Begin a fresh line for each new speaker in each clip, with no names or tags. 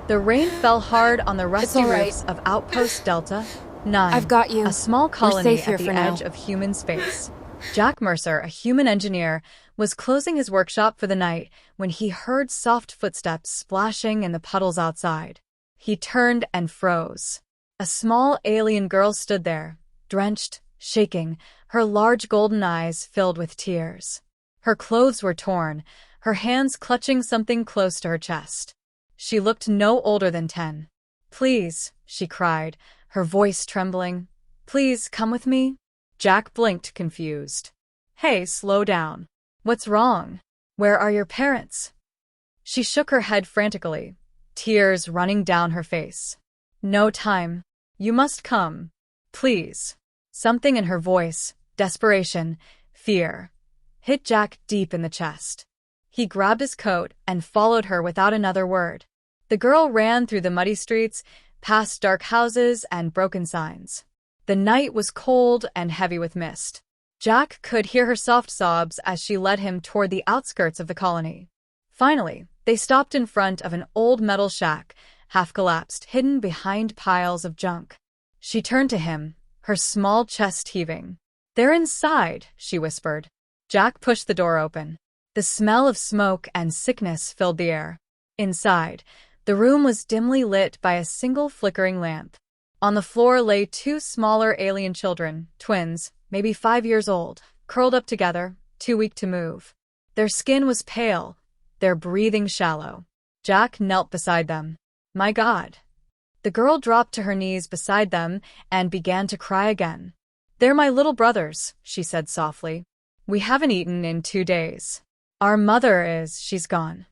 The rain fell hard on the
It's
rusty
all right.
roofs of Outpost Delta 9,
I've got you.
a small
We're
colony
safe
at
here
the
for now.
edge of human space. Jack Mercer, a human engineer, was closing his workshop for the night when he heard soft footsteps splashing in the puddles outside. He turned and froze. A small alien girl stood there, drenched, shaking, her large golden eyes filled with tears. Her clothes were torn, her hands clutching something close to her chest. She looked no older than 10. "Please," she cried, her voice trembling. "Please come with me?" Jack blinked, confused. "Hey, slow down. What's wrong? Where are your parents?" She shook her head frantically, tears running down her face. "No time. You must come. Please." Something in her voice, desperation, fear, hit Jack deep in the chest. He grabbed his coat and followed her without another word. The girl ran through the muddy streets, past dark houses and broken signs. The night was cold and heavy with mist. Jack could hear her soft sobs as she led him toward the outskirts of the colony. Finally, they stopped in front of an old metal shack, half collapsed, hidden behind piles of junk. She turned to him, her small chest heaving. "They're inside," she whispered. Jack pushed the door open. The smell of smoke and sickness filled the air. Inside, the room was dimly lit by a single flickering lamp. On the floor lay two smaller alien children, twins, maybe 5 years old, curled up together, too weak to move. Their skin was pale, their breathing shallow. Jack knelt beside them. "My God." The girl dropped to her knees beside them and began to cry again. "They're my little brothers," she said softly. "We haven't eaten in 2 days. Our mother she's gone."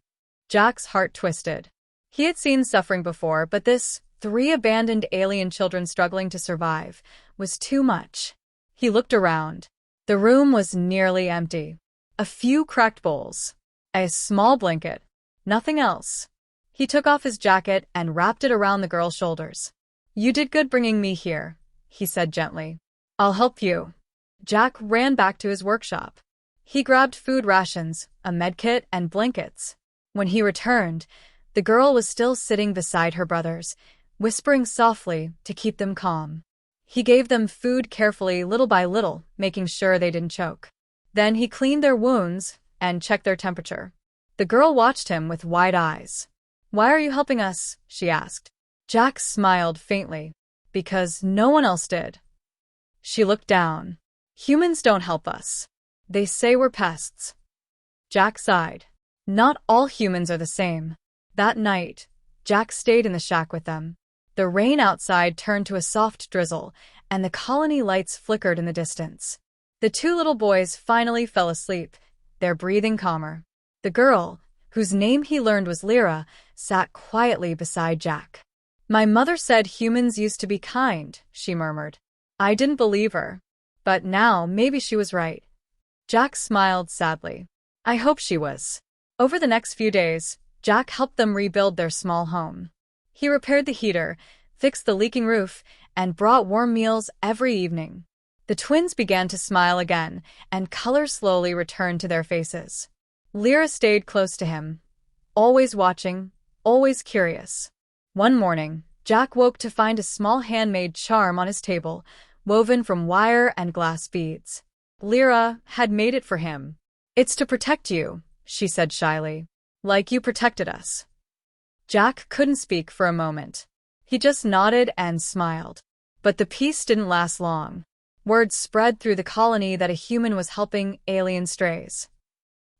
Jack's heart twisted. He had seen suffering before, but this, 3 abandoned alien children struggling to survive, was too much. He looked around. The room was nearly empty. A few cracked bowls. A small blanket. Nothing else. He took off his jacket and wrapped it around the girl's shoulders. "You did good bringing me here," he said gently. "I'll help you." Jack ran back to his workshop. He grabbed food rations, a medkit, and blankets. When he returned, the girl was still sitting beside her brothers, whispering softly to keep them calm. He gave them food carefully, little by little, making sure they didn't choke. Then he cleaned their wounds and checked their temperature. The girl watched him with wide eyes. "Why are you helping us?" she asked. Jack smiled faintly. "Because no one else did." She looked down. "Humans don't help us. They say we're pests." Jack sighed. Not all humans are the same. That night, Jack stayed in the shack with them. The rain outside turned to a soft drizzle, and the colony lights flickered in the distance. The 2 little boys finally fell asleep, their breathing calmer. The girl, whose name he learned was Lyra, sat quietly beside Jack. "My mother said humans used to be kind," she murmured. "I didn't believe her. But now maybe she was right." Jack smiled sadly. "I hope she was." Over the next few days, Jack helped them rebuild their small home. He repaired the heater, fixed the leaking roof, and brought warm meals every evening. The twins began to smile again, and color slowly returned to their faces. Lyra stayed close to him, always watching, always curious. One morning, Jack woke to find a small handmade charm on his table, woven from wire and glass beads. Lyra had made it for him. "It's to protect you," she said shyly. "Like you protected us." Jack couldn't speak for a moment. He just nodded and smiled. But the peace didn't last long. Word spread through the colony that a human was helping alien strays.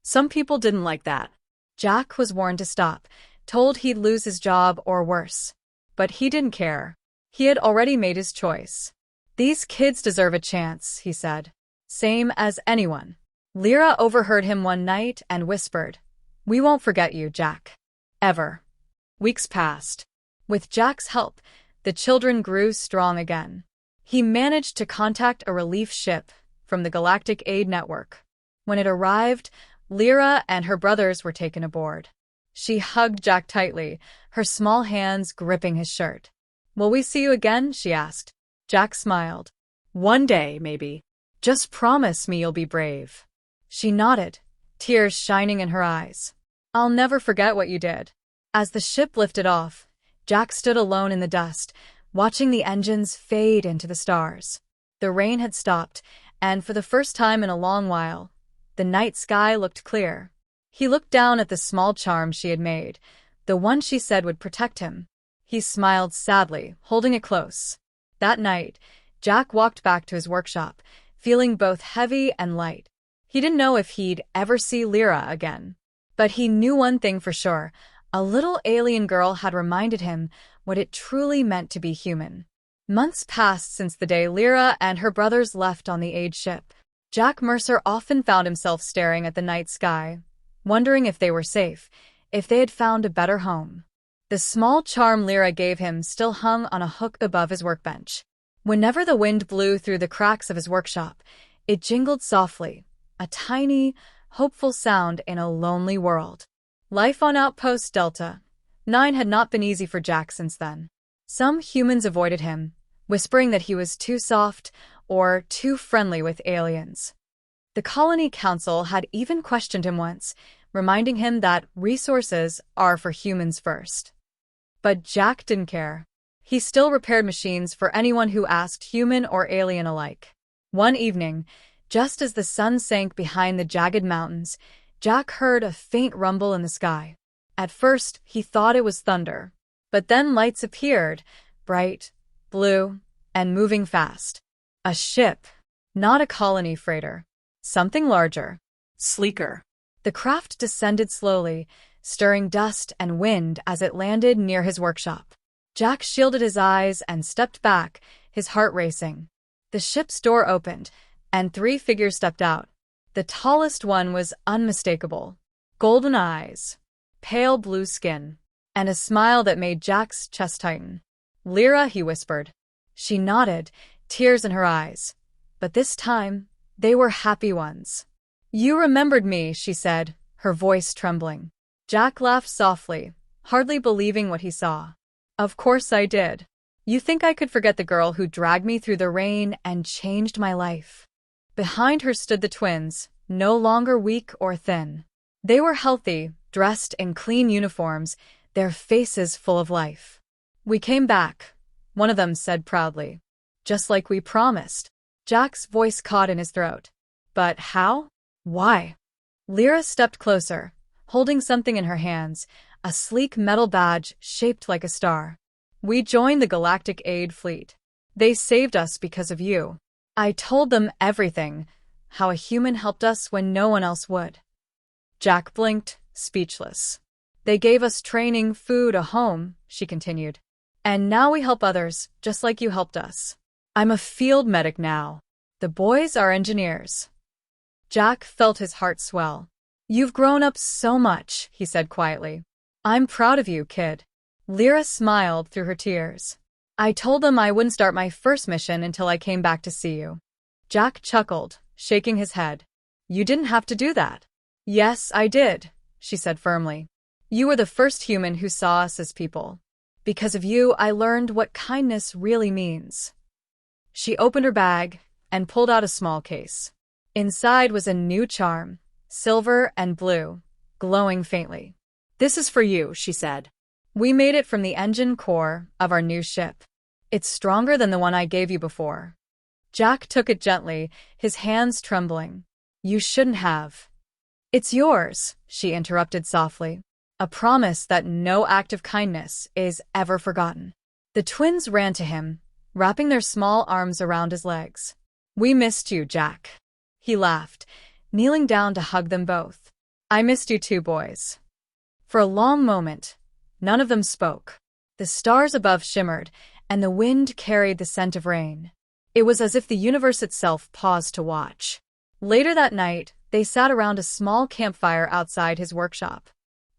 Some people didn't like that. Jack was warned to stop, told he'd lose his job or worse. But he didn't care. He had already made his choice. "These kids deserve a chance," he said. "Same as anyone." Lyra overheard him one night and whispered, "We won't forget you, Jack. Ever." Weeks passed. With Jack's help, the children grew strong again. He managed to contact a relief ship from the Galactic Aid Network. When it arrived, Lyra and her brothers were taken aboard. She hugged Jack tightly, her small hands gripping his shirt. "Will we see you again?" she asked. Jack smiled. "One day, maybe. Just promise me you'll be brave." She nodded, tears shining in her eyes. "I'll never forget what you did." As the ship lifted off, Jack stood alone in the dust, watching the engines fade into the stars. The rain had stopped, and for the first time in a long while, the night sky looked clear. He looked down at the small charm she had made, the one she said would protect him. He smiled sadly, holding it close. That night, Jack walked back to his workshop, feeling both heavy and light. He didn't know if he'd ever see Lyra again. But he knew one thing for sure. A little alien girl had reminded him what it truly meant to be human. Months passed since the day Lyra and her brothers left on the aid ship. Jack Mercer often found himself staring at the night sky, wondering if they were safe, if they had found a better home. The small charm Lyra gave him still hung on a hook above his workbench. Whenever the wind blew through the cracks of his workshop, it jingled softly, a tiny, hopeful sound in a lonely world. Life on Outpost Delta 9 had not been easy for Jack since then. Some humans avoided him, whispering that he was too soft or too friendly with aliens. The Colony Council had even questioned him once, reminding him that resources are for humans first. But Jack didn't care. He still repaired machines for anyone who asked, human or alien alike. One evening, just as the sun sank behind the jagged mountains, Jack heard a faint rumble in the sky. At first, he thought it was thunder. But then lights appeared, bright, blue, and moving fast. A ship, not a colony freighter. Something larger, sleeker. The craft descended slowly, stirring dust and wind as it landed near his workshop. Jack shielded his eyes and stepped back, his heart racing. The ship's door opened, and 3 figures stepped out. The tallest one was unmistakable. Golden eyes, pale blue skin, and a smile that made Jack's chest tighten. "Lyra," he whispered. She nodded, tears in her eyes. But this time, they were happy ones. "You remembered me," she said, her voice trembling. Jack laughed softly, hardly believing what he saw. "Of course I did. You think I could forget the girl who dragged me through the rain and changed my life?" Behind her stood the twins, no longer weak or thin. They were healthy, dressed in clean uniforms, their faces full of life. "We came back," one of them said proudly. "Just like we promised." Jack's voice caught in his throat. "But how? Why?" Lyra stepped closer, holding something in her hands, a sleek metal badge shaped like a star. "We joined the Galactic Aid Fleet. They saved us because of you." I told them everything, how a human helped us when no one else would. Jack blinked, speechless. "They gave us training, food, a home," she continued. "And now we help others, just like you helped us. I'm a field medic now. The boys are engineers." Jack felt his heart swell. "You've grown up so much," he said quietly. "I'm proud of you, kid." Lyra smiled through her tears. "I told them I wouldn't start my first mission until I came back to see you." Jack chuckled, shaking his head. "You didn't have to do that." "Yes, I did," she said firmly. "You were the first human who saw us as people. Because of you, I learned what kindness really means." She opened her bag and pulled out a small case. Inside was a new charm, silver and blue, glowing faintly. "This is for you," she said. "We made it from the engine core of our new ship. It's stronger than the one I gave you before." Jack took it gently, his hands trembling. "You shouldn't have." "It's yours," she interrupted softly. "A promise that no act of kindness is ever forgotten." The twins ran to him, wrapping their small arms around his legs. "We missed you, Jack." He laughed, kneeling down to hug them both. "I missed you too, boys." For a long moment, none of them spoke. The stars above shimmered, and the wind carried the scent of rain. It was as if the universe itself paused to watch. Later that night, they sat around a small campfire outside his workshop.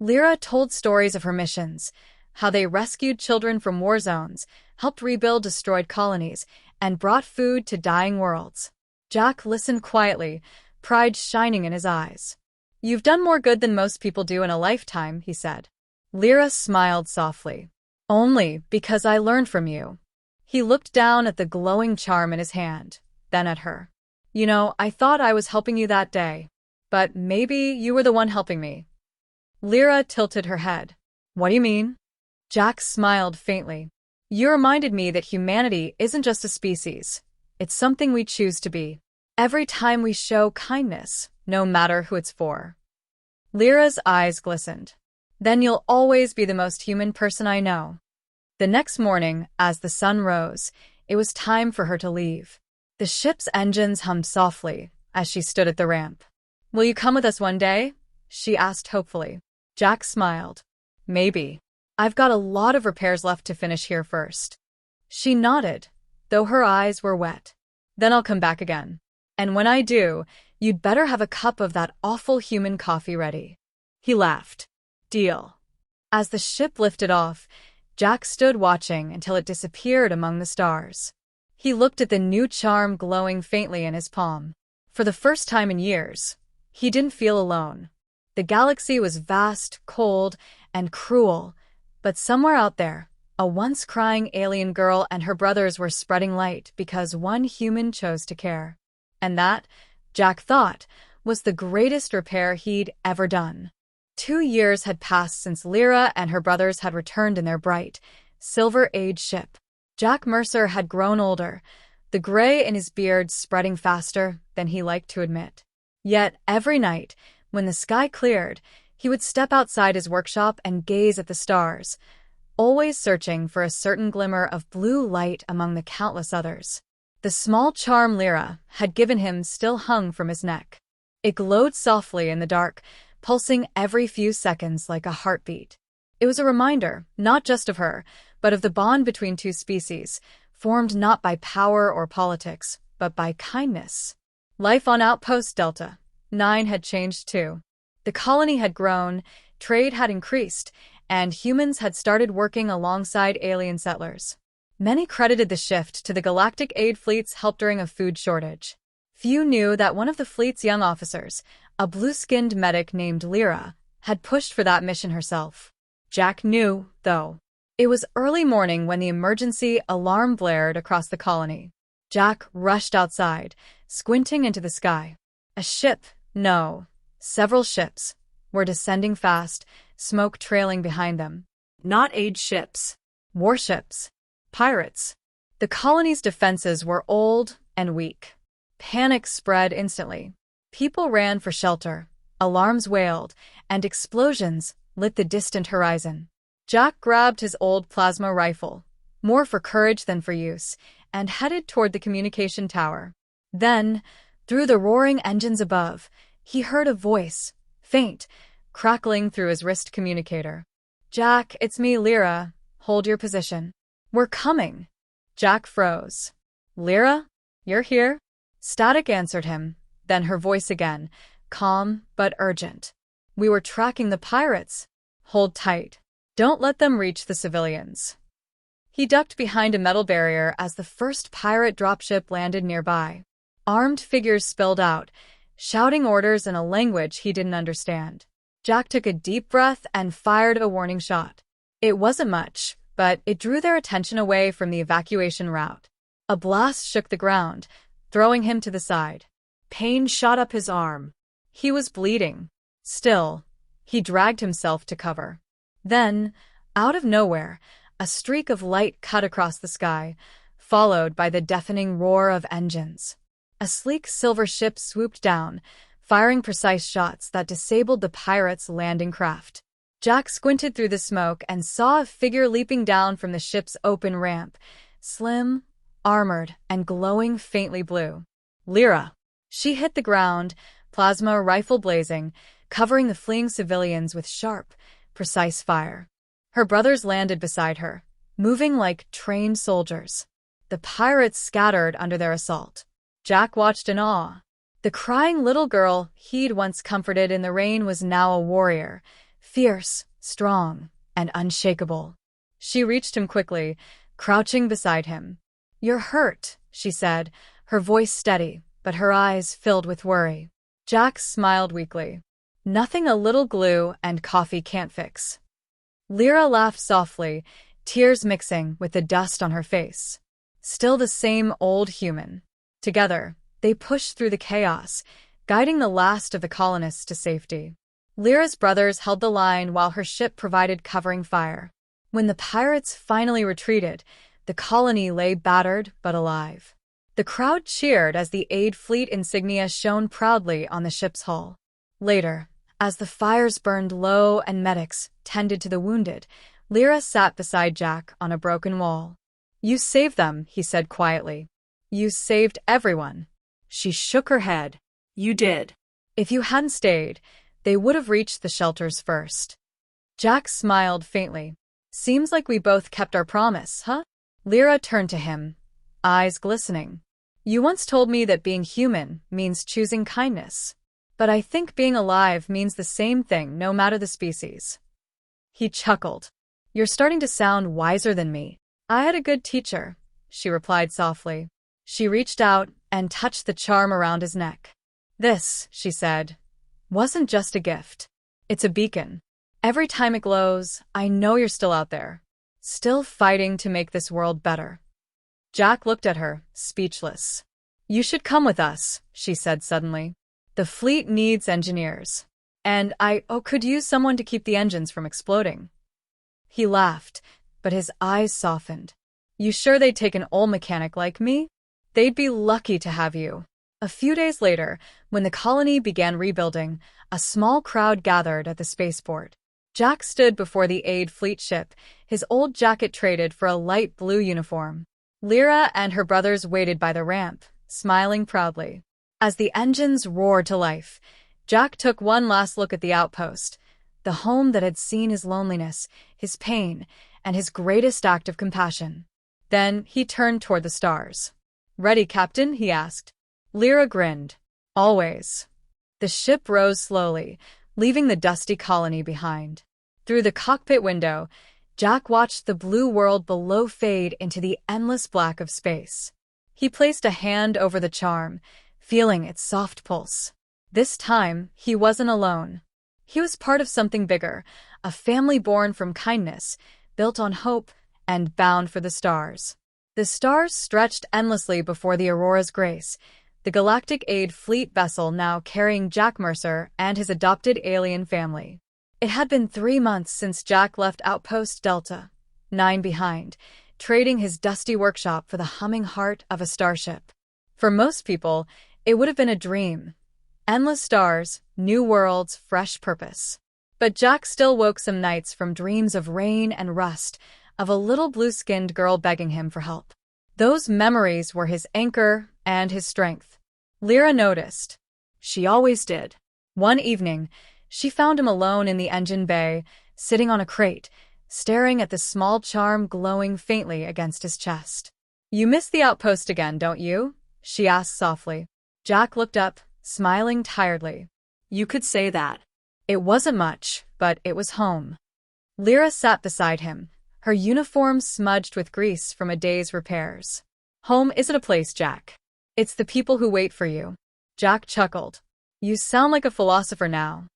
Lyra told stories of her missions, how they rescued children from war zones, helped rebuild destroyed colonies, and brought food to dying worlds. Jack listened quietly, pride shining in his eyes. "You've done more good than most people do in a lifetime," he said. Lyra smiled softly. "Only because I learned from you." He looked down at the glowing charm in his hand, then at her. "You know, I thought I was helping you that day. But maybe you were the one helping me." Lyra tilted her head. "What do you mean?" Jack smiled faintly. You reminded me that humanity isn't just a species. It's something we choose to be. Every time we show kindness, no matter who it's for. Lyra's eyes glistened. Then you'll always be the most human person I know. The next morning, as the sun rose, it was time for her to leave. The ship's engines hummed softly as she stood at the ramp. Will you come with us one day? She asked hopefully. Jack smiled. Maybe. I've got a lot of repairs left to finish here first. She nodded, though her eyes were wet. Then I'll come back again. And when I do, you'd better have a cup of that awful human coffee ready. He laughed. Deal. As the ship lifted off, Jack stood watching until it disappeared among the stars. He looked at the new charm glowing faintly in his palm. For the first time in years, he didn't feel alone. The galaxy was vast, cold, and cruel, but somewhere out there, a once crying alien girl and her brothers were spreading light because one human chose to care. And that, Jack thought, was the greatest repair he'd ever done. 2 years had passed since Lyra and her brothers had returned in their bright, Silver Age ship. Jack Mercer had grown older, the gray in his beard spreading faster than he liked to admit. Yet every night, when the sky cleared, he would step outside his workshop and gaze at the stars, always searching for a certain glimmer of blue light among the countless others. The small charm Lyra had given him still hung from his neck. It glowed softly in the dark, pulsing every few seconds like a heartbeat. It was a reminder, not just of her, but of the bond between two species, formed not by power or politics, but by kindness. Life on Outpost Delta 9 had changed too. The colony had grown, trade had increased, and humans had started working alongside alien settlers. Many credited the shift to the Galactic Aid Fleet's help during a food shortage. Few knew that one of the fleet's young officers, a blue-skinned medic named Lyra, had pushed for that mission herself. Jack knew, though. It was early morning when the emergency alarm blared across the colony. Jack rushed outside, squinting into the sky. A ship, no, several ships, were descending fast, smoke trailing behind them. Not aid ships. Warships. Pirates. The colony's defenses were old and weak. Panic spread instantly. People ran for shelter, alarms wailed, and explosions lit the distant horizon. Jack grabbed his old plasma rifle, more for courage than for use, and headed toward the communication tower. Then, through the roaring engines above, he heard a voice, faint, crackling through his wrist communicator. Jack, it's me, Lyra. Hold your position. We're coming. Jack froze. Lyra? You're here? Static answered him, then her voice again, calm but urgent. We were tracking the pirates. Hold tight. Don't let them reach the civilians. He ducked behind a metal barrier as the first pirate dropship landed nearby. Armed figures spilled out, shouting orders in a language he didn't understand. Jack took a deep breath and fired a warning shot. It wasn't much, but it drew their attention away from the evacuation route. A blast shook the ground, throwing him to the side. Pain shot up his arm. He was bleeding. Still, he dragged himself to cover. Then, out of nowhere, a streak of light cut across the sky, followed by the deafening roar of engines. A sleek silver ship swooped down, firing precise shots that disabled the pirates' landing craft. Jack squinted through the smoke and saw a figure leaping down from the ship's open ramp, slim, armored, and glowing faintly blue. Lyra. She hit the ground, plasma rifle blazing, covering the fleeing civilians with sharp, precise fire. Her brothers landed beside her, moving like trained soldiers. The pirates scattered under their assault. Jack watched in awe. The crying little girl he'd once comforted in the rain was now a warrior, fierce, strong, and unshakable. She reached him quickly, crouching beside him. You're hurt, she said, her voice steady, but her eyes filled with worry. Jack smiled weakly. Nothing a little glue and coffee can't fix. Lyra laughed softly, tears mixing with the dust on her face. Still the same old human. Together, they pushed through the chaos, guiding the last of the colonists to safety. Lyra's brothers held the line while her ship provided covering fire. When the pirates finally retreated, the colony lay battered but alive. The crowd cheered as the aid fleet insignia shone proudly on the ship's hull. Later, as the fires burned low and medics tended to the wounded, Lyra sat beside Jack on a broken wall. "You saved them," he said quietly. "You saved everyone." She shook her head.
You did.
"If you hadn't stayed, they would have reached the shelters first." Jack smiled faintly. "Seems like we both kept our promise, huh?" Lyra turned to him, eyes glistening. "You once told me that being human means choosing kindness. But I think being alive means the same thing no matter the species." He chuckled. "You're starting to sound wiser than me." "I had a good teacher," she replied softly. She reached out and touched the charm around his neck. "This," she said, "wasn't just a gift. It's a beacon. Every time it glows, I know you're still out there, still fighting to make this world better." Jack looked at her, speechless. "You should come with us," she said suddenly. "The fleet needs engineers. And I could use someone to keep the engines from exploding." He laughed, but his eyes softened. "You sure they'd take an old mechanic like me? They'd be lucky to have you." A few days later, when the colony began rebuilding, a small crowd gathered at the spaceport. Jack stood before the aid fleet ship, his old jacket traded for a light blue uniform. Lyra and her brothers waited by the ramp, smiling proudly. As the engines roared to life, Jack took one last look at the outpost, the home that had seen his loneliness, his pain, and his greatest act of compassion. Then he turned toward the stars. "Ready, Captain?" he asked. Lyra grinned. "Always." The ship rose slowly, leaving the dusty colony behind. Through the cockpit window, Jack watched the blue world below fade into the endless black of space. He placed a hand over the charm, feeling its soft pulse. This time, he wasn't alone. He was part of something bigger, a family born from kindness, built on hope, and bound for the stars. The stars stretched endlessly before the Aurora's grace, the galactic aid fleet vessel now carrying Jack Mercer and his adopted alien family. It had been 3 months since Jack left Outpost Delta, 9 behind, trading his dusty workshop for the humming heart of a starship. For most people, it would have been a dream. Endless stars, new worlds, fresh purpose. But Jack still woke some nights from dreams of rain and rust, of a little blue-skinned girl begging him for help. Those memories were his anchor and his strength. Lyra noticed. She always did. One evening, she found him alone in the engine bay, sitting on a crate, staring at the small charm glowing faintly against his chest. "You miss the outpost again, don't you?" she asked softly. Jack looked up, smiling tiredly.
You could say that.
It wasn't much, but it was home. Lyra sat beside him, her uniform smudged with grease from a day's repairs. "Home isn't a place, Jack. It's the people who wait for you." Jack chuckled. "You sound like a philosopher now."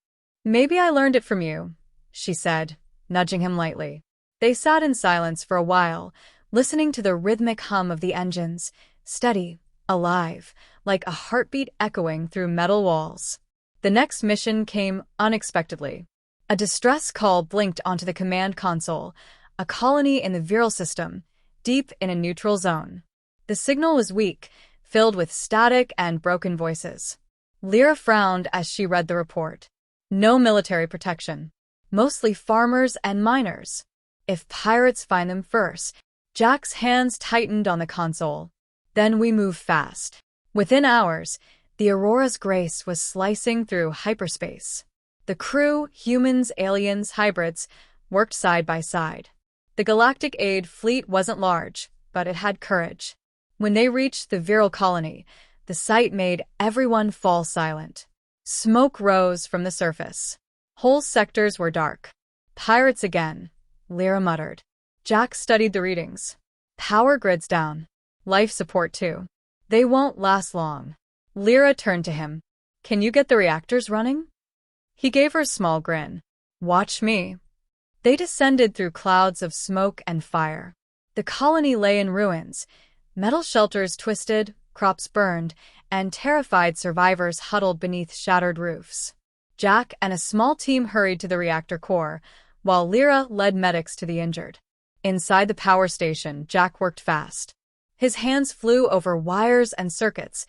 "Maybe I learned it from you," she said, nudging him lightly. They sat in silence for a while, listening to the rhythmic hum of the engines, steady, alive, like a heartbeat echoing through metal walls. The next mission came unexpectedly. A distress call blinked onto the command console, a colony in the Viral system, deep in a neutral zone. The signal was weak, filled with static and broken voices. Lyra frowned as she read the report. No military protection. Mostly farmers and miners. If pirates find them first. Jack's hands tightened on the console. Then we move fast. Within hours, the Aurora's grace was slicing through hyperspace. The crew, humans, aliens, hybrids, worked side by side. The galactic aid fleet wasn't large, but it had courage. When they reached the Viral colony, the sight made everyone fall silent. Smoke rose from the surface. Whole sectors were dark. "Pirates again," Lyra muttered. Jack studied the readings. "Power grids down. Life support too. They won't last long." Lyra turned to him. "Can you get the reactors running?" He gave her a small grin. "Watch me." They descended through clouds of smoke and fire. The colony lay in ruins, metal shelters twisted, crops burned, and terrified survivors huddled beneath shattered roofs. Jack and a small team hurried to the reactor core, while Lyra led medics to the injured. Inside the power station, Jack worked fast. His hands flew over wires and circuits,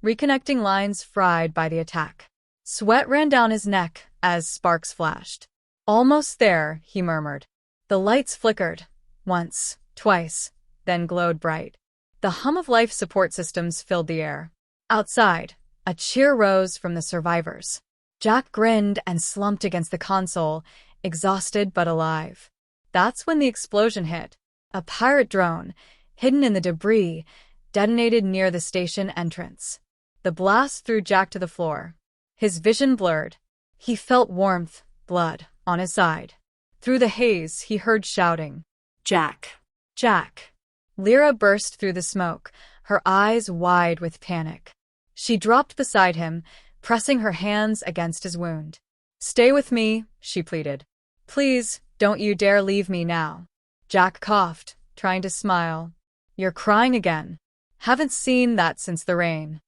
reconnecting lines fried by the attack. Sweat ran down his neck as sparks flashed. "Almost there," he murmured. The lights flickered, once, twice, then glowed bright. The hum of life support systems filled the air. Outside, a cheer rose from the survivors. Jack grinned and slumped against the console, exhausted but alive. That's when the explosion hit. A pirate drone, hidden in the debris, detonated near the station entrance. The blast threw Jack to the floor. His vision blurred. He felt warmth, blood, on his side. Through the haze, he heard shouting.
Jack.
Jack. Lyra burst through the smoke, her eyes wide with panic. She dropped beside him, pressing her hands against his wound. "Stay with me," she pleaded. "Please, don't you dare leave me now." Jack coughed, trying to smile. "You're crying again. Haven't seen that since the rain."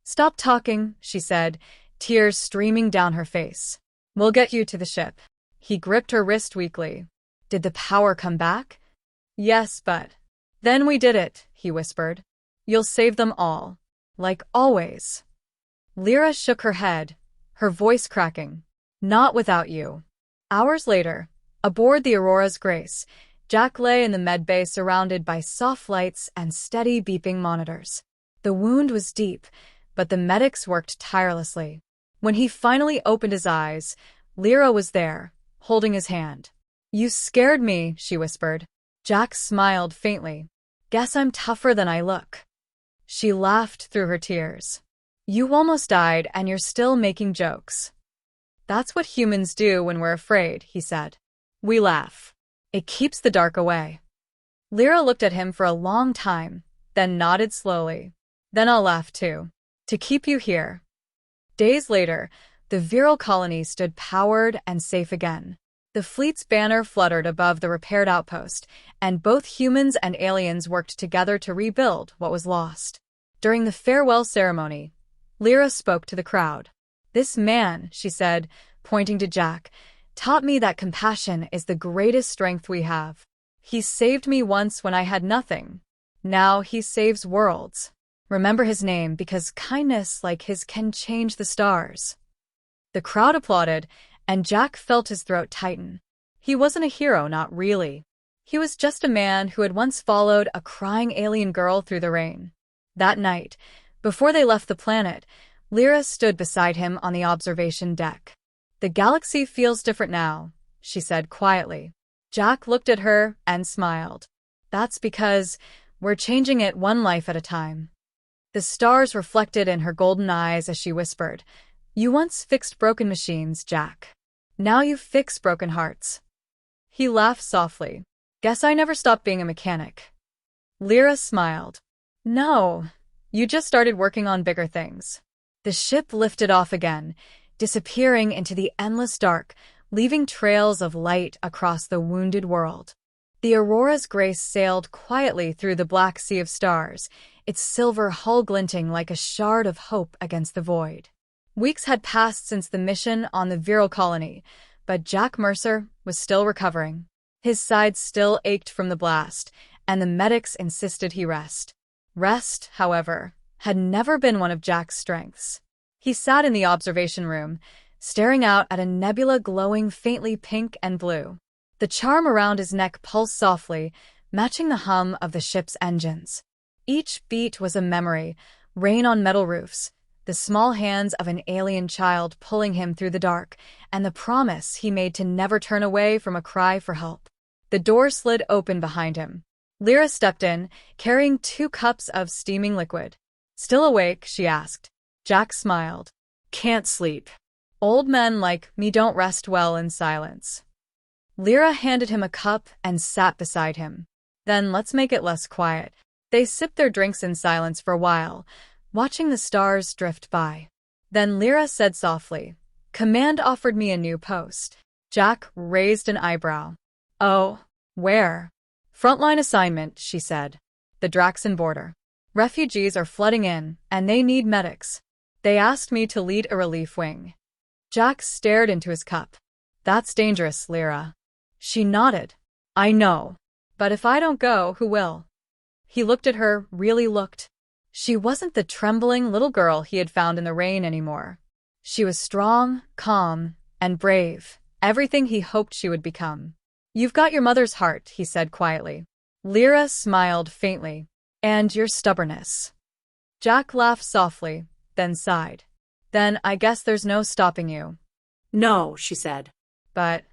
"Stop talking," she said, tears streaming down her face. "We'll get you to the ship." He gripped her wrist weakly. "Did the power come back?" "Yes, but—" "Then we did it," he whispered. "You'll save them all. Like always." Lyra shook her head, her voice cracking. "Not without you." Hours later, aboard the Aurora's Grace, Jack lay in the medbay surrounded by soft lights and steady beeping monitors. The wound was deep, but the medics worked tirelessly. When he finally opened his eyes, Lyra was there, holding his hand. "You scared me," she whispered. Jack smiled faintly. "Guess I'm tougher than I look." She laughed through her tears. "You almost died and you're still making jokes." "That's what humans do when we're afraid," he said. "We laugh. It keeps the dark away." Lyra looked at him for a long time, then nodded slowly. "Then I'll laugh too. To keep you here." Days later, the Viral colony stood powered and safe again. The fleet's banner fluttered above the repaired outpost, and both humans and aliens worked together to rebuild what was lost. During the farewell ceremony, Lyra spoke to the crowd. "This man," she said, pointing to Jack, "taught me that compassion is the greatest strength we have. He saved me once when I had nothing. Now he saves worlds. Remember his name because kindness like his can change the stars." The crowd applauded, and Jack felt his throat tighten. He wasn't a hero, not really. He was just a man who had once followed a crying alien girl through the rain. That night, before they left the planet, Lyra stood beside him on the observation deck. "The galaxy feels different now," she said quietly. Jack looked at her and smiled. "That's because we're changing it one life at a time." The stars reflected in her golden eyes as she whispered, "You once fixed broken machines, Jack. Now you fix broken hearts." He laughed softly. "Guess I never stopped being a mechanic." Lyra smiled. "No, you just started working on bigger things." The ship lifted off again, disappearing into the endless dark, leaving trails of light across the wounded world. The Aurora's Grace sailed quietly through the black sea of stars, its silver hull glinting like a shard of hope against the void. Weeks had passed since the mission on the Viral colony, but Jack Mercer was still recovering. His side still ached from the blast, and the medics insisted he rest. Rest, however, had never been one of Jack's strengths. He sat in the observation room, staring out at a nebula glowing faintly pink and blue. The charm around his neck pulsed softly, matching the hum of the ship's engines. Each beat was a memory, rain on metal roofs, the small hands of an alien child pulling him through the dark, and the promise he made to never turn away from a cry for help. The door slid open behind him. Lyra stepped in, carrying 2 cups of steaming liquid. "Still awake?" she asked. Jack smiled. "Can't sleep. Old men like me don't rest well in silence." Lyra handed him a cup and sat beside him. "Then let's make it less quiet." They sipped their drinks in silence for a while, watching the stars drift by. Then Lyra said softly, "Command offered me a new post." Jack raised an eyebrow. "Oh, where?" "Frontline assignment," she said. "The Draxan border. Refugees are flooding in, and they need medics. They asked me to lead a relief wing." Jack stared into his cup. "That's dangerous, Lyra." She nodded. "I know. But if I don't go, who will? He looked at her, really looked. She wasn't the trembling little girl he had found in the rain anymore. She was strong, calm, and brave, everything he hoped she would become. You've got your mother's heart, he said quietly. Lyra smiled faintly. And your stubbornness. Jack laughed softly, then sighed. Then I guess there's no stopping you.
No, she said.
But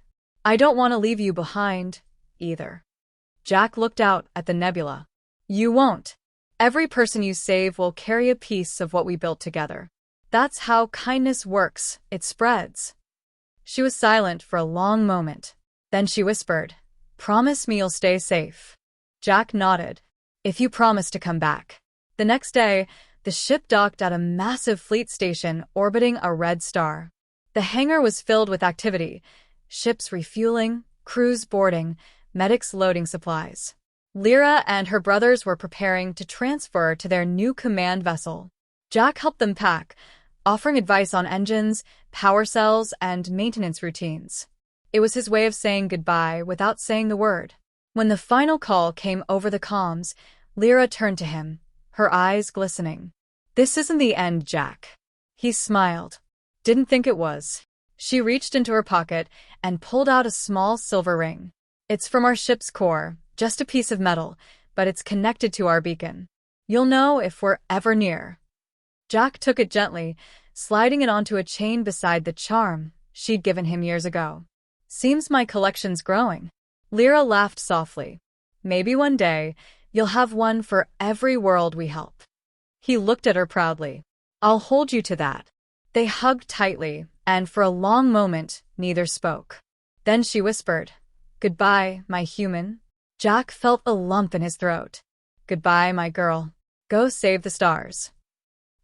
I don't want to leave you behind, either. Jack looked out at the nebula. You won't. Every person you save will carry a piece of what we built together. That's how kindness works, it spreads. She was silent for a long moment. Then she whispered, Promise me you'll stay safe. Jack nodded. If you promise to come back. The next day, the ship docked at a massive fleet station orbiting a red star. The hangar was filled with activity, ships refueling, crews boarding, medics loading supplies. Lyra and her brothers were preparing to transfer to their new command vessel. Jack helped them pack, offering advice on engines, power cells, and maintenance routines. It was his way of saying goodbye without saying the word. When the final call came over the comms, Lyra turned to him, her eyes glistening. This isn't the end, Jack. He smiled. Didn't think it was. She reached into her pocket and pulled out a small silver ring. It's from our ship's core, just a piece of metal, but it's connected to our beacon. You'll know if we're ever near. Jack took it gently, sliding it onto a chain beside the charm she'd given him years ago. Seems my collection's growing. Lyra laughed softly. Maybe one day, you'll have one for every world we help. He looked at her proudly. I'll hold you to that. They hugged tightly, and for a long moment, neither spoke. Then she whispered, Goodbye, my human. Jack felt a lump in his throat. Goodbye, my girl. Go save the stars.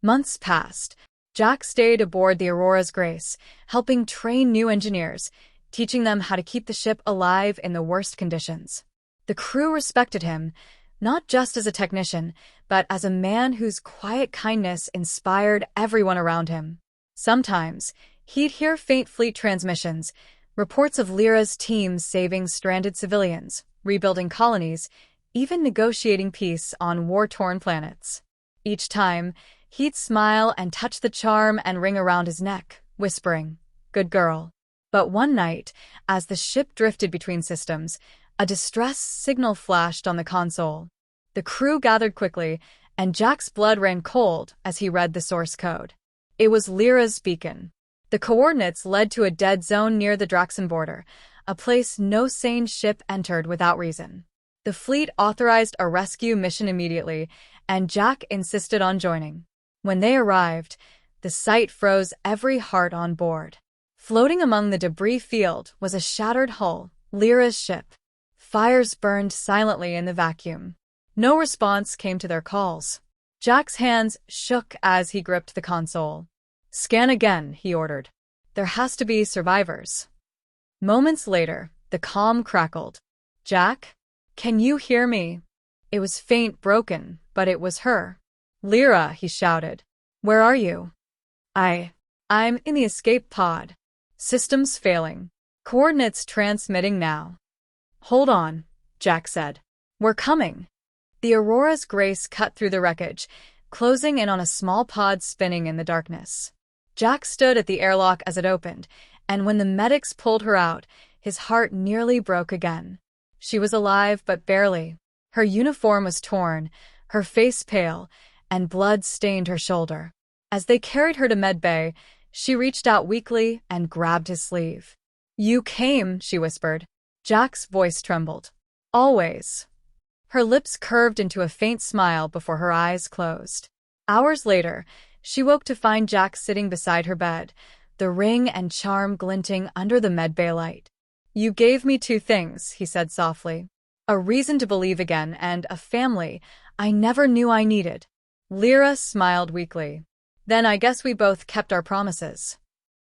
Months passed. Jack stayed aboard the Aurora's Grace, helping train new engineers, teaching them how to keep the ship alive in the worst conditions. The crew respected him, not just as a technician, but as a man whose quiet kindness inspired everyone around him. Sometimes, he'd hear faint fleet transmissions, reports of Lyra's teams saving stranded civilians, rebuilding colonies, even negotiating peace on war-torn planets. Each time, he'd smile and touch the charm and ring around his neck, whispering, Good girl. But one night, as the ship drifted between systems, a distress signal flashed on the console. The crew gathered quickly, and Jack's blood ran cold as he read the source code. It was Lyra's beacon. The coordinates led to a dead zone near the Draxan border, a place no sane ship entered without reason. The fleet authorized a rescue mission immediately, and Jack insisted on joining. When they arrived, the sight froze every heart on board. Floating among the debris field was a shattered hull, Lyra's ship. Fires burned silently in the vacuum. No response came to their calls. Jack's hands shook as he gripped the console. Scan again, he ordered. There has to be survivors. Moments later, the comm crackled. Jack? Can you hear me? It was faint, broken, but it was her. Lyra, he shouted. Where are you? I'm in the escape pod. Systems failing. Coordinates transmitting now. Hold on, Jack said. We're coming. The Aurora's Grace cut through the wreckage, closing in on a small pod spinning in the darkness. Jack stood at the airlock as it opened, and when the medics pulled her out, his heart nearly broke again. She was alive, but barely. Her uniform was torn, her face pale, and blood stained her shoulder. As they carried her to medbay, she reached out weakly and grabbed his sleeve. You came, she whispered. Jack's voice trembled. Always. Her lips curved into a faint smile before her eyes closed. Hours later, she woke to find Jack sitting beside her bed, the ring and charm glinting under the medbay light. You gave me two things, he said softly. A reason to believe again and a family I never knew I needed. Lyra smiled weakly. Then I guess we both kept our promises.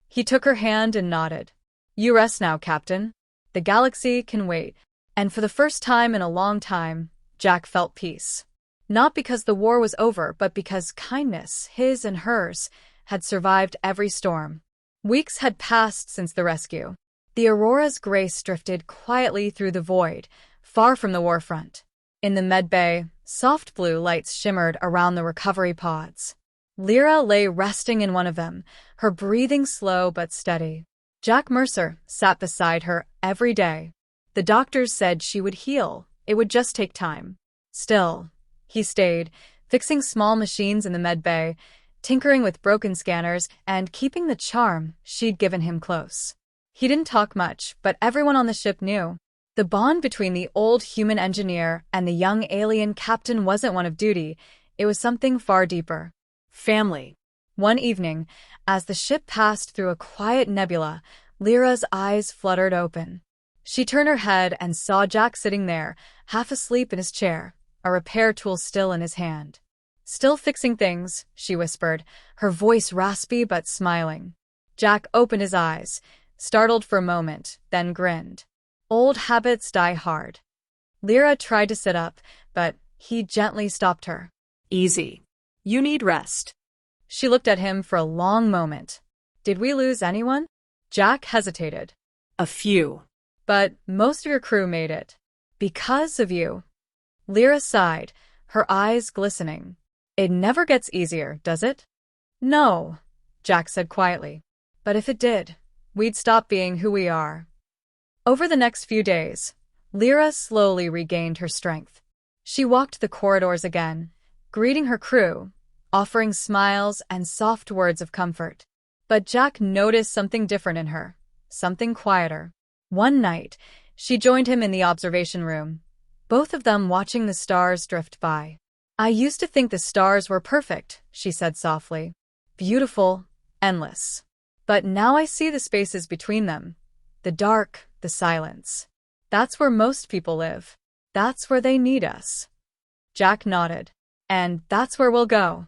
He took her hand and nodded. You rest now, Captain. The galaxy can wait. And for the first time in a long time, Jack felt peace. Not because the war was over, but because kindness, his and hers, had survived every storm. Weeks had passed since the rescue. The Aurora's Grace drifted quietly through the void, far from the war front. In the medbay, soft blue lights shimmered around the recovery pods. Lyra lay resting in one of them, her breathing slow but steady. Jack Mercer sat beside her every day. The doctors said she would heal. It would just take time. Still, he stayed, fixing small machines in the medbay, tinkering with broken scanners, and keeping the charm she'd given him close. He didn't talk much, but everyone on the ship knew. The bond between the old human engineer and the young alien captain wasn't one of duty, it was something far deeper.
Family.
One evening, as the ship passed through a quiet nebula, Lyra's eyes fluttered open. She turned her head and saw Jack sitting there, half asleep in his chair, a repair tool still in his hand. "Still fixing things," she whispered, her voice raspy but smiling. Jack opened his eyes, startled for a moment, then grinned. Old habits die hard. Lyra tried to sit up, but he gently stopped her.
Easy. You need rest.
She looked at him for a long moment. "Did we lose anyone?" Jack hesitated.
A few.
"But most of your crew made it. Because of you." Lyra sighed, her eyes glistening. "It never gets easier, does it?" "No," Jack said quietly. "But if it did, we'd stop being who we are." Over the next few days, Lyra slowly regained her strength. She walked the corridors again, greeting her crew, offering smiles and soft words of comfort. But Jack noticed something different in her, something quieter. One night, she joined him in the observation room, both of them watching the stars drift by. "I used to think the stars were perfect," she said softly. "Beautiful, endless. But now I see the spaces between them. The dark, the silence. That's where most people live. That's where they need us." Jack nodded. "And that's where we'll go."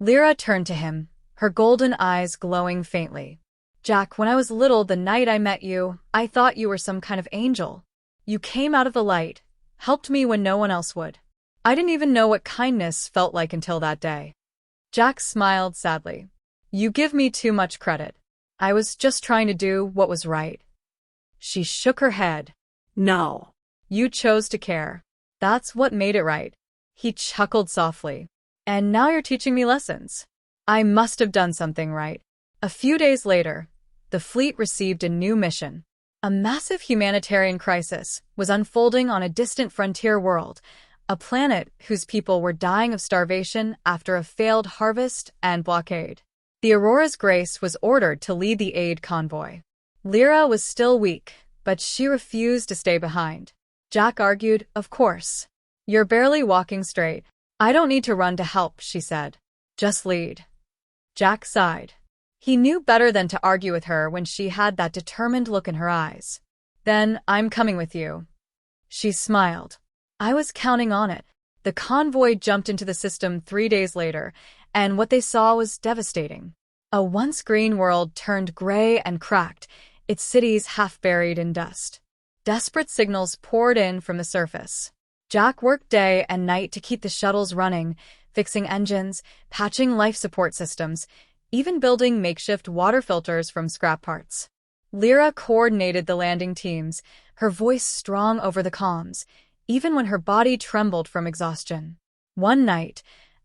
Lyra turned to him, her golden eyes glowing faintly. "Jack, when I was little the night I met you, I thought you were some kind of angel. You came out of the light, helped me when no one else would. I didn't even know what kindness felt like until that day." Jack smiled sadly. "You give me too much credit. I was just trying to do what was right." She shook her head.
No.
"You chose to care. That's what made it right." He chuckled softly. "And now you're teaching me lessons. I must have done something right." A few days later, the fleet received a new mission. A massive humanitarian crisis was unfolding on a distant frontier world, a planet whose people were dying of starvation after a failed harvest and blockade. The Aurora's Grace was ordered to lead the aid convoy. Lyra was still weak, but she refused to stay behind. Jack argued, "Of course. You're barely walking straight. I don't need to run to help," she said. "Just lead." Jack sighed. He knew better than to argue with her when she had that determined look in her eyes. "Then I'm coming with you." She smiled. "I was counting on it." The convoy jumped into the system 3 days later, and what they saw was devastating. A once green world turned gray and cracked, its cities half buried in dust. Desperate signals poured in from the surface. Jack worked day and night to keep the shuttles running, fixing engines, patching life support systems, even building makeshift water filters from scrap parts. Lyra coordinated the landing teams, her voice strong over the comms, even when her body trembled from exhaustion. One night,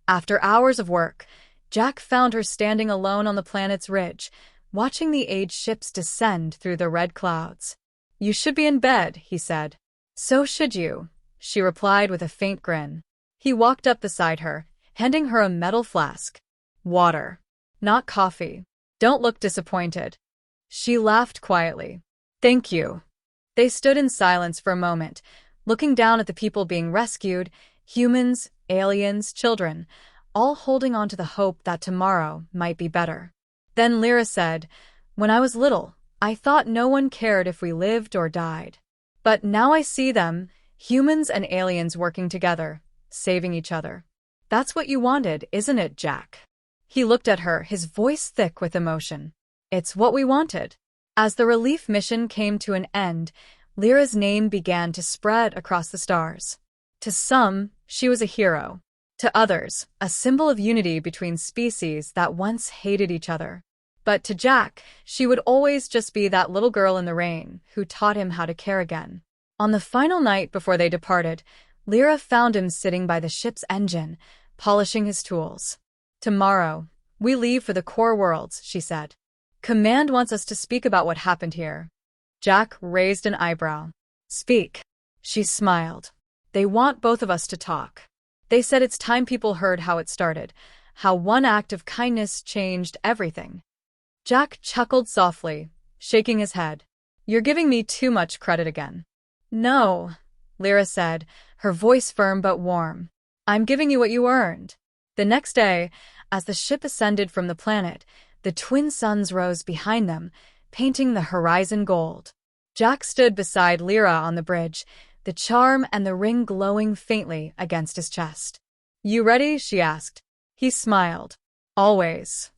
after hours of work, Jack found her standing alone on the planet's ridge, watching the aid ships descend through the red clouds. "You should be in bed," he said. "So should you," she replied with a faint grin. He walked up beside her, handing her a metal flask. "Water. Not coffee. Don't look disappointed." She laughed quietly. "Thank you." They stood in silence for a moment, looking down at the people being rescued, humans, aliens, children, all holding on to the hope that tomorrow might be better. Then Lyra said, "When I was little, I thought no one cared if we lived or died. But now I see them, humans and aliens working together, saving each other. That's what you wanted, isn't it, Jack?" He looked at her, his voice thick with emotion. "It's what we wanted." As the relief mission came to an end, Lyra's name began to spread across the stars. To some, she was a hero. To others, a symbol of unity between species that once hated each other. But to Jack, she would always just be that little girl in the rain who taught him how to care again. On the final night before they departed, Lyra found him sitting by the ship's engine, polishing his tools. "Tomorrow, we leave for the core worlds," she said. "Command wants us to speak about what happened here." Jack raised an eyebrow. "Speak." She smiled. "They want both of us to talk. They said it's time people heard how it started, how one act of kindness changed everything." Jack chuckled softly, shaking his head. "You're giving me too much credit again." "No," Lyra said, her voice firm but warm. "I'm giving you what you earned." The next day, as the ship ascended from the planet, the twin suns rose behind them, painting the horizon gold. Jack stood beside Lyra on the bridge, the charm and the ring glowing faintly against his chest. "You ready?" she asked. He smiled. "Always."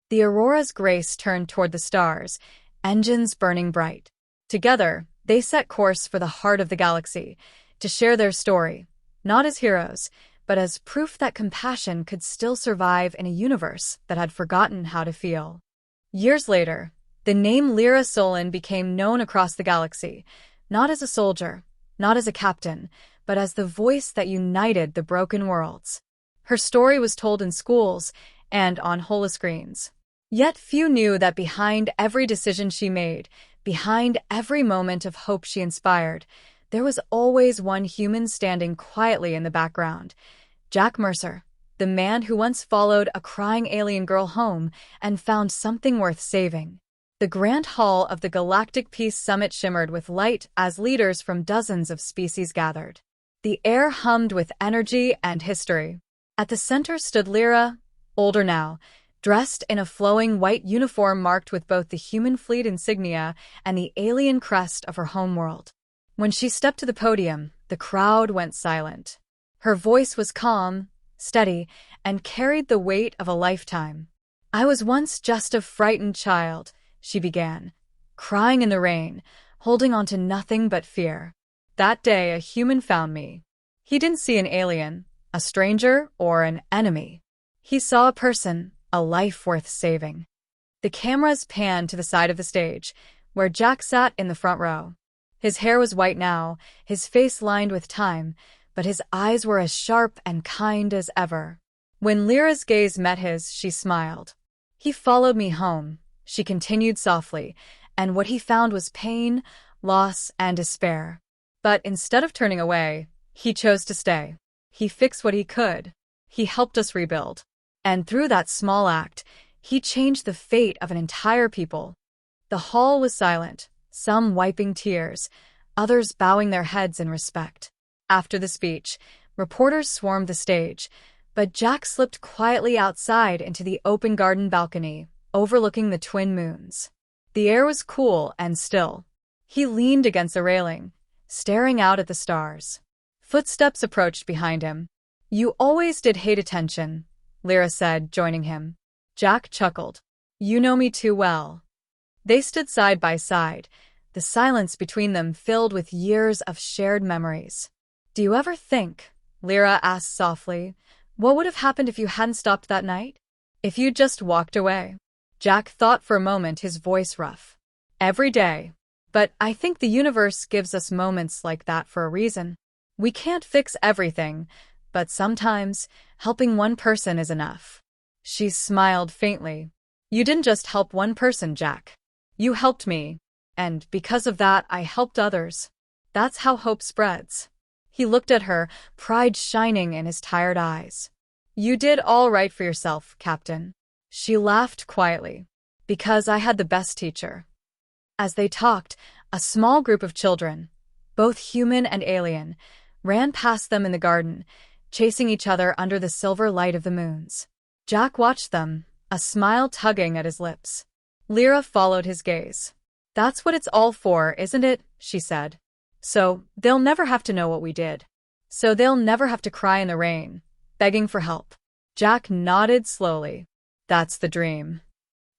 The Aurora's grace turned toward the stars, engines burning bright. Together, they set course for the heart of the galaxy, to share their story, not as heroes, but as proof that compassion could still survive in a universe that had forgotten how to feel. Years later, the name Lyra Solon became known across the galaxy, not as a soldier, not as a captain, but as the voice that united the broken worlds. Her story was told in schools and on holoscreens. Yet few knew that behind every decision she made, behind every moment of hope she inspired, there was always one human standing quietly in the background. Jack Mercer, the man who once followed a crying alien girl home and found something worth saving. The grand hall of the Galactic Peace Summit shimmered with light as leaders from dozens of species gathered. The air hummed with energy and history. At the center stood Lyra, older now, dressed in a flowing white uniform marked with both the human fleet insignia and the alien crest of her homeworld. When she stepped to the podium, the crowd went silent. Her voice was calm, steady, and carried the weight of a lifetime. "I was once just a frightened child," she began, crying in the rain, holding on to nothing but fear. "That day a human found me." He didn't see an alien, a stranger, or an enemy. He saw a person, a life worth saving. The cameras panned to the side of the stage, where Jack sat in the front row. His hair was white now, his face lined with time, but his eyes were as sharp and kind as ever. When Lyra's gaze met his, she smiled. "He followed me home," she continued softly, "and what he found was pain, loss, and despair. But instead of turning away, he chose to stay. He fixed what he could. He helped us rebuild. And through that small act, he changed the fate of an entire people." The hall was silent, some wiping tears, others bowing their heads in respect. After the speech, reporters swarmed the stage, but Jack slipped quietly outside into the open garden balcony, overlooking the twin moons. The air was cool and still. He leaned against the railing, staring out at the stars. Footsteps approached behind him. "You always did hate attention," Lyra said, joining him. Jack chuckled. "You know me too well." They stood side by side, the silence between them filled with years of shared memories. "Do you ever think," Lyra asked softly, "what would have happened if you hadn't stopped that night? If you'd just walked away?" Jack thought for a moment, his voice rough. "Every day. But I think the universe gives us moments like that for a reason. We can't fix everything, but sometimes helping one person is enough." She smiled faintly. "You didn't just help one person, Jack. You helped me, and because of that, I helped others. That's how hope spreads." He looked at her, pride shining in his tired eyes. "You did all right for yourself, Captain." She laughed quietly. "Because I had the best teacher." As they talked, a small group of children, both human and alien, ran past them in the garden, chasing each other under the silver light of the moons. Jack watched them, a smile tugging at his lips. Lyra followed his gaze. "That's what it's all for, isn't it?" she said. "So they'll never have to know what we did. So they'll never have to cry in the rain, begging for help." Jack nodded slowly. "That's the dream."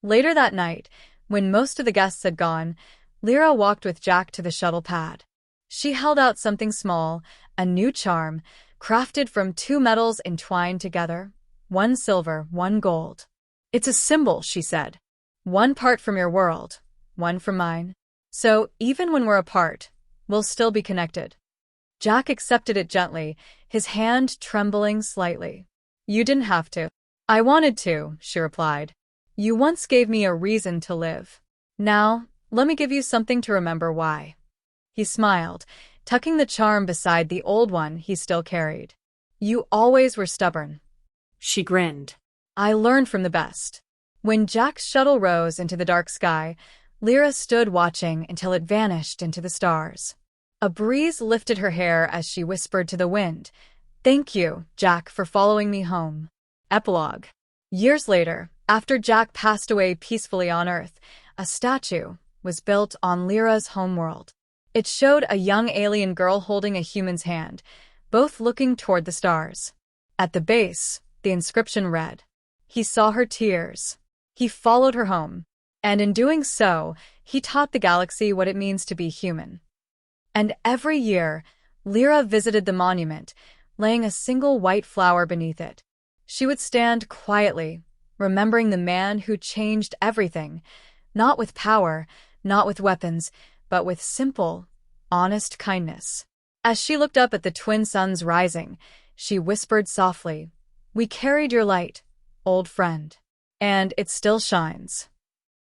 Later that night, when most of the guests had gone, Lyra walked with Jack to the shuttle pad. She held out something small, a new charm, crafted from two metals entwined together, one silver, one gold. "It's a symbol," she said. "One part from your world, one from mine. So even when we're apart, we'll still be connected. Jack accepted it gently, his hand trembling slightly. You didn't have to. I wanted to, she replied. You once gave me a reason to live. Now, let me give you something to remember why. He smiled, tucking the charm beside the old one he still carried. You always were stubborn.
She grinned.
I learned from the best. When Jack's shuttle rose into the dark sky, Lyra stood watching until it vanished into the stars. A breeze lifted her hair as she whispered to the wind, Thank you, Jack, for following me home. Epilogue. Years later, after Jack passed away peacefully on Earth, a statue was built on Lyra's homeworld. It showed a young alien girl holding a human's hand, both looking toward the stars. At the base, the inscription read, He saw her tears. He followed her home. And in doing so, he taught the galaxy what it means to be human. And every year, Lyra visited the monument, laying a single white flower beneath it. She would stand quietly, remembering the man who changed everything, not with power, not with weapons, but with simple, honest kindness. As she looked up at the twin suns rising, she whispered softly, We carried your light, old friend. And it still shines.